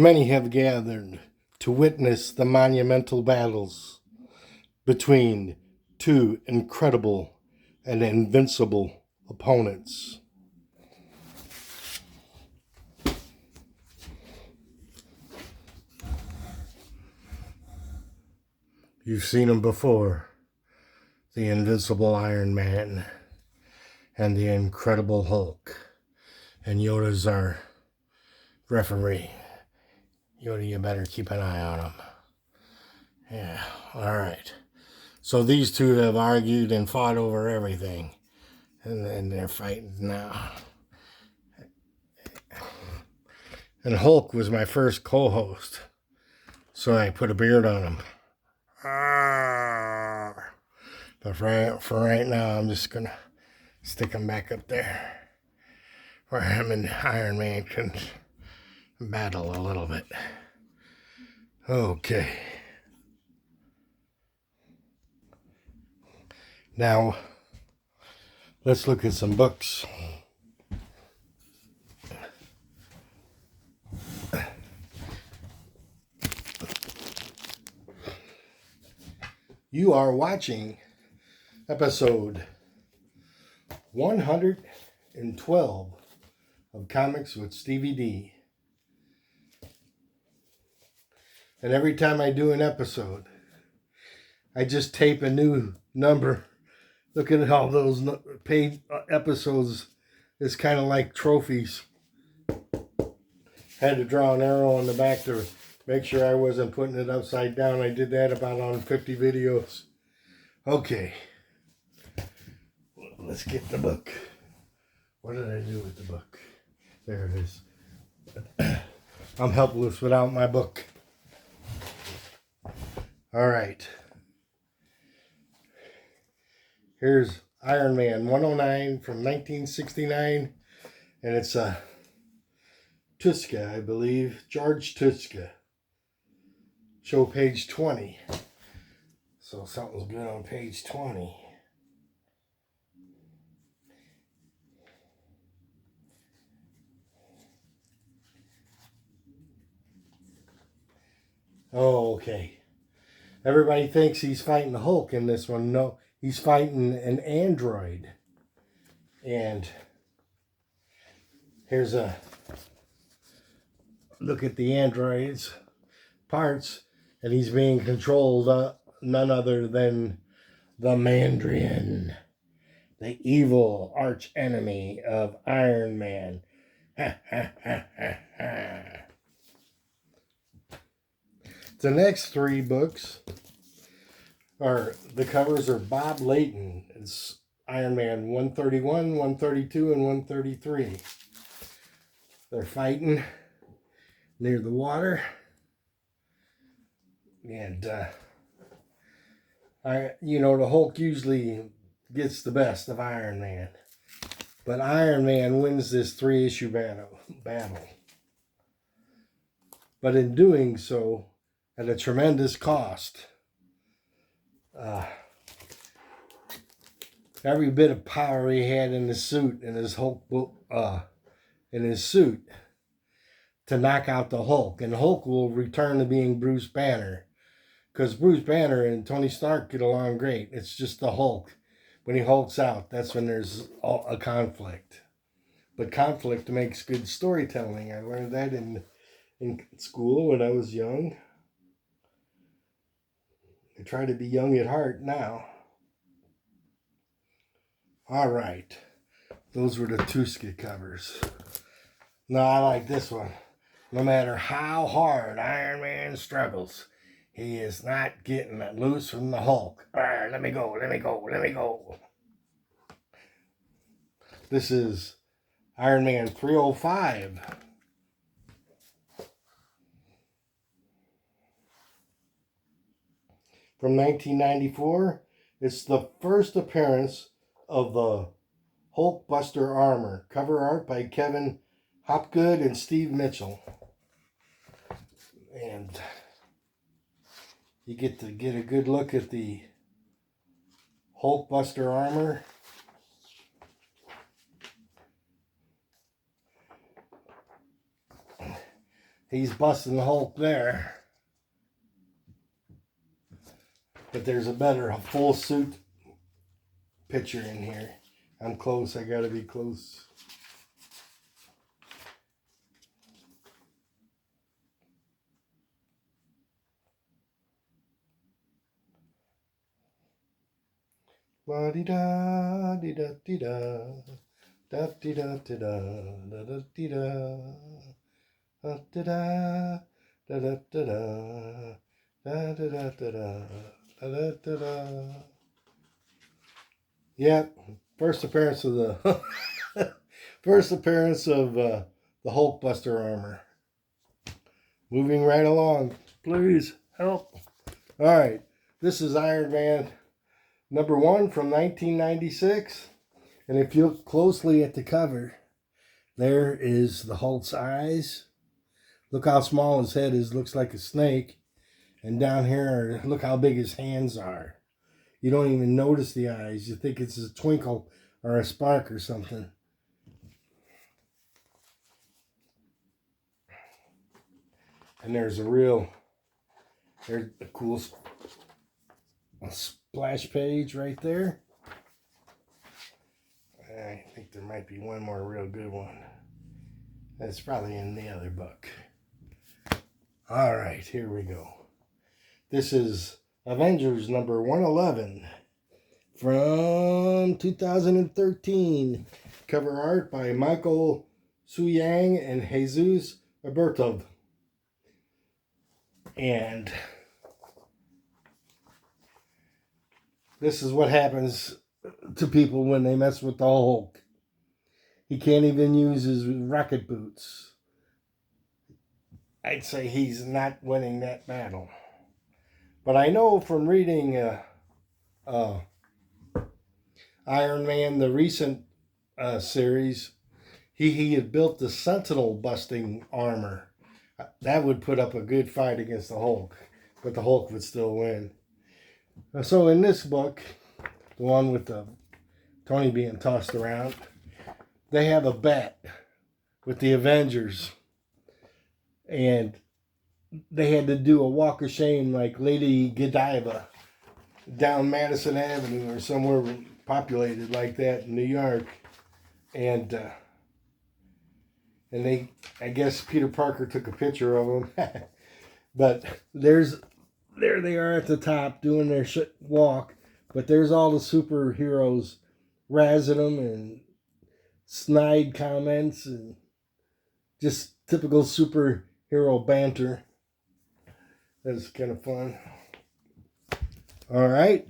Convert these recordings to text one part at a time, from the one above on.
Many have gathered to witness the monumental battles between two incredible and invincible opponents. You've seen them before, the invincible Iron Man and the Incredible Hulk. And Yoda's our referee. Yoda, you better keep an eye on him. Yeah, all right. So these two have argued and fought over everything. And they're fighting now. And Hulk was my first co-host. So I put a beard on him. But for right now, I'm just going to stick him back up there, where him and Iron Man can battle a little bit. Okay. Now, let's look at some books. You are watching episode 112 of Comics with Stevey D. And every time I do an episode, I just tape a new number. Look at all those paid episodes. It's kind of like trophies. Had to draw an arrow on the back to make sure I wasn't putting it upside down. I did that about on 50 videos. Okay. Let's get the book. What did I do with the book? There it is. I'm helpless without my book. All right. Here's Iron Man 109 from 1969. And it's Tuska, I believe. George Tuska. Show page 20. So something's good on page 20. Oh, okay. Everybody thinks he's fighting the Hulk in this one. No, he's fighting an android. And here's a look at the android's parts. And he's being controlled none other than the Mandarin, the evil arch enemy of Iron Man. The next three books are, the covers are Bob Layton. It's Iron Man 131, 132, and 133. They're fighting near the water. And, the Hulk usually gets the best of Iron Man. But Iron Man wins this 3-issue battle. But in doing so, at a tremendous cost, every bit of power he had in his suit, in his Hulk, in his suit, to knock out the Hulk. And Hulk will return to being Bruce Banner. Because Bruce Banner and Tony Stark get along great. It's just the Hulk. When he hulks out, that's when there's a conflict. But conflict makes good storytelling. I learned that in school when I was young. I try to be young at heart now. All right. Those were the Tuska covers. No, I like this one. No matter how hard Iron Man struggles, he is not getting loose from the Hulk. Let me go, let me go, let me go. This is Iron Man 305. From 1994. It's the first appearance of the Hulkbuster armor. Cover art by Kevin Hopgood and Steve Mitchell. And you get to get a good look at the Hulkbuster armor. He's busting the Hulk there. But there's a better full suit picture in here. I'm close. I gotta be close. La di da di da di da da di da di da da da di da da da da da da da da da da da da da. Yep, first appearance of the first appearance of the Hulkbuster armor. Moving right along, please help. All right, this is Iron Man #1 from 1996, and if you look closely at the cover, there is the Hulk's eyes. Look how small his head is. Looks like a snake. And down here, look how big his hands are. You don't even notice the eyes. You think it's a twinkle or a spark or something. And there's a cool splash page right there. I think there might be one more real good one. That's probably in the other book. All right, here we go. This is Avengers #111 from 2013. Cover art by Michael Suyang and Jesus Albertov. And this is what happens to people when they mess with the Hulk. He can't even use his rocket boots. I'd say he's not winning that battle. But I know from reading Iron Man, the recent series, he had built the Sentinel busting armor. That would put up a good fight against the Hulk, but the Hulk would still win. So in this book, the one with the Tony being tossed around, they have a bet with the Avengers, and they had to do a walk of shame like Lady Godiva down Madison Avenue or somewhere populated like that in New York. And they, I guess Peter Parker took a picture of them. But there they are at the top doing their walk. But there's all the superheroes razzing them and snide comments and just typical superhero banter. That's kind of fun. All right.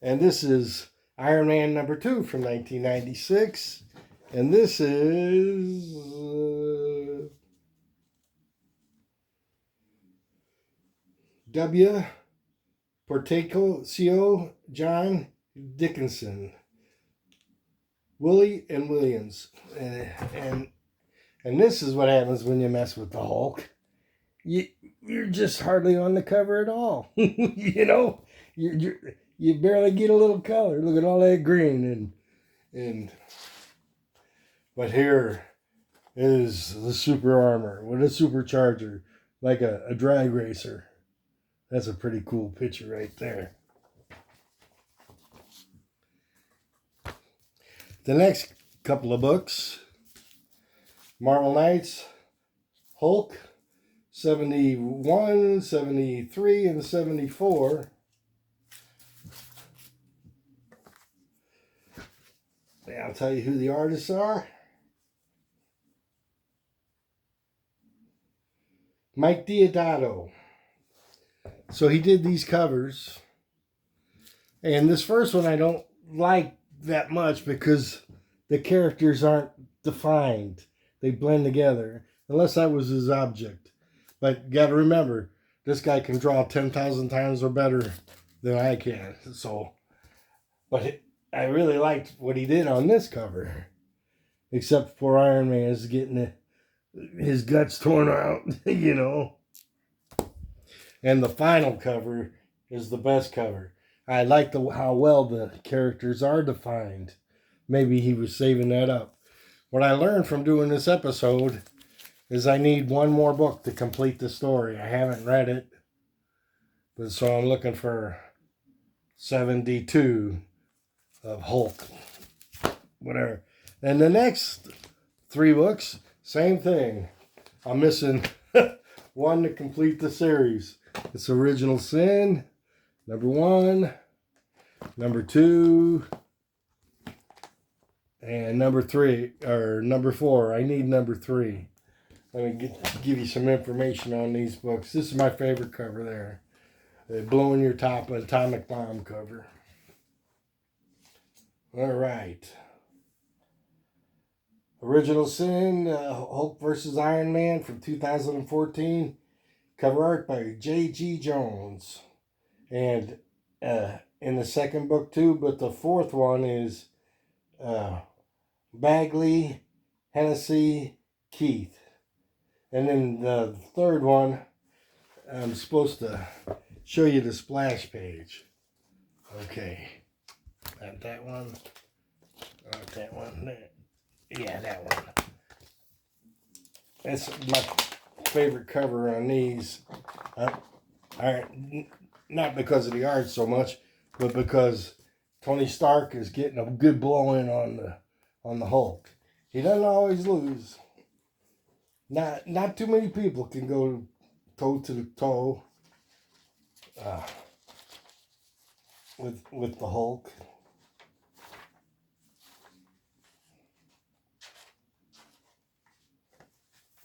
And this is Iron Man #2 from 1996. And this is W. Portacio John Dickinson. Willie and Williams. And this is what happens when you mess with the Hulk. You're just hardly on the cover at all. You know, you barely get a little color. Look at all that green but here is the super armor with a supercharger, like a drag racer. That's a pretty cool picture right there. The next couple of books, Marvel Knights, Hulk, 71, 73, and 74. I'll tell you who the artists are. Mike Deodato. So he did these covers. And this first one I don't like that much because the characters aren't defined. They blend together. Unless that was his object. But you got to remember, this guy can draw 10,000 times or better than I can. So, but I really liked what he did on this cover. Except for Iron Man is getting his guts torn out, you know. And the final cover is the best cover. I like how well the characters are defined. Maybe he was saving that up. What I learned from doing this episode is I need one more book to complete the story. I haven't read it, but so I'm looking for 72 of Hulk, whatever. And the next 3 books, same thing. I'm missing one to complete the series. It's Original Sin, number 1, number 2, and number 3, or number 4. I need number 3. Let me give you some information on these books. This is my favorite cover there. The Blowing Your Top, an atomic bomb cover. All right. Original Sin, Hulk vs. Iron Man from 2014. Cover art by J.G. Jones. And in the second book too, but the fourth one is Bagley, Hennessy, Keith. And then the third one, I'm supposed to show you the splash page. Okay. Not that one. Not that one. Yeah, that one. That's my favorite cover on these. Not because of the art so much, but because Tony Stark is getting a good blow in on the Hulk. He doesn't always lose. Not too many people can go toe to toe with the Hulk.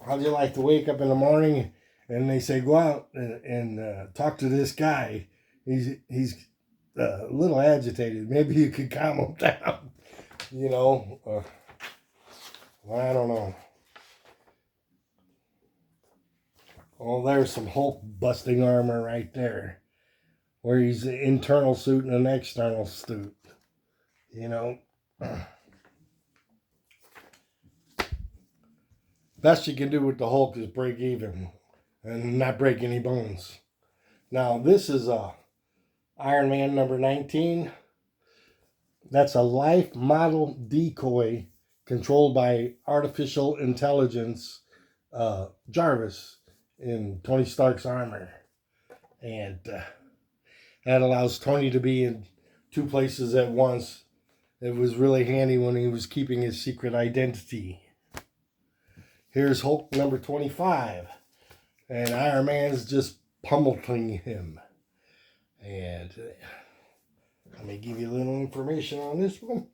How'd you like to wake up in the morning and they say, go out and talk to this guy? He's a little agitated. Maybe you could calm him down. You know, well, I don't know. Oh, there's some Hulk busting armor right there, where he's an internal suit and an external suit. You know. Best you can do with the Hulk is break even and not break any bones. Now, this is Iron Man number 19. That's a life model decoy controlled by artificial intelligence, Jarvis, in Tony Stark's armor. And that allows Tony to be in 2 places at once. It was really handy when he was keeping his secret identity. Here's Hulk number 25. And Iron Man's just pummeling him. And let me give you a little information on this one.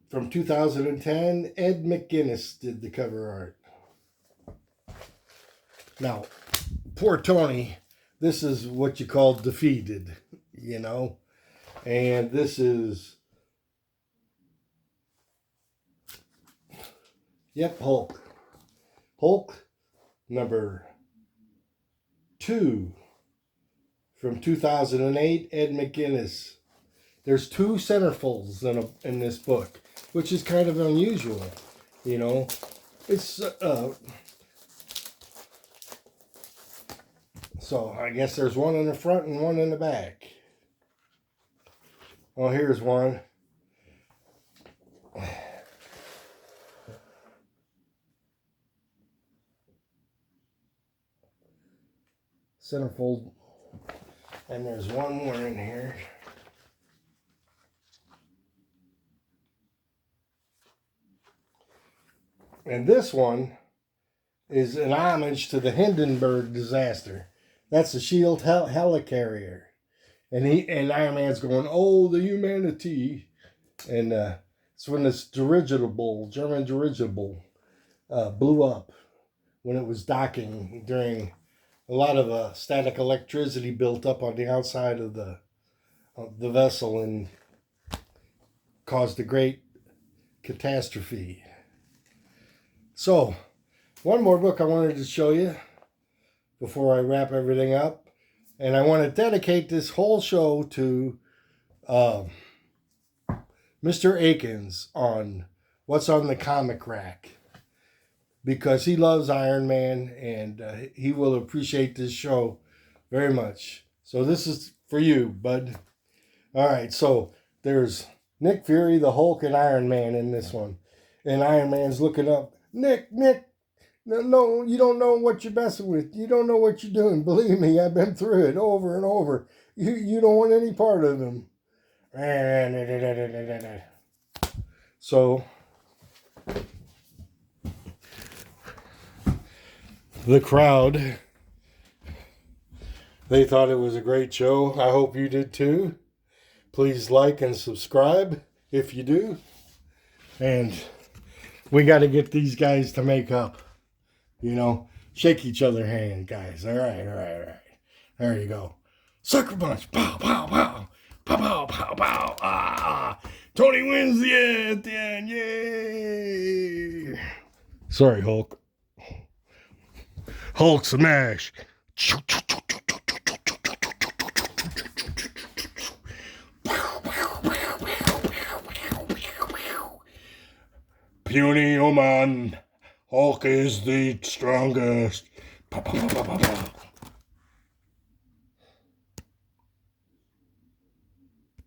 From 2010, Ed McGuinness did the cover art. Now, poor Tony, this is what you call defeated, you know. And this is, yep, Hulk. Hulk number 2 from 2008, Ed McGuinness. There's 2 centerfolds in this book, which is kind of unusual, you know. It's so I guess there's one in the front and one in the back. Oh, here's one. Centerfold, and there's one more in here. And this one is an homage to the Hindenburg disaster. That's the Shield helicarrier, and Iron Man's going, "Oh, the humanity!" And it's when this German dirigible, blew up when it was docking during a lot of static electricity built up on the outside of the vessel and caused a great catastrophe. So, one more book I wanted to show you before I wrap everything up. And I want to dedicate this whole show to Mr. Akins on what's on the comic rack. Because he loves Iron Man and he will appreciate this show very much. So this is for you, bud. All right, so there's Nick Fury, the Hulk, and Iron Man in this one. And Iron Man's looking up. Nick, no, you don't know what you're messing with. You don't know what you're doing. Believe me, I've been through it over and over. You don't want any part of him. So, the crowd, they thought it was a great show. I hope you did too. Please like and subscribe if you do. And we got to get these guys to make up. You know, shake each other hand, guys. All right. There you go. Sucker punch. Pow, pow, pow. Pow, pow, pow, pow. Ah. Tony wins at the end. Yay. Sorry, Hulk. Hulk smash. Puny human. Hulk is the strongest. Pow, pow, pow, pow, pow, pow.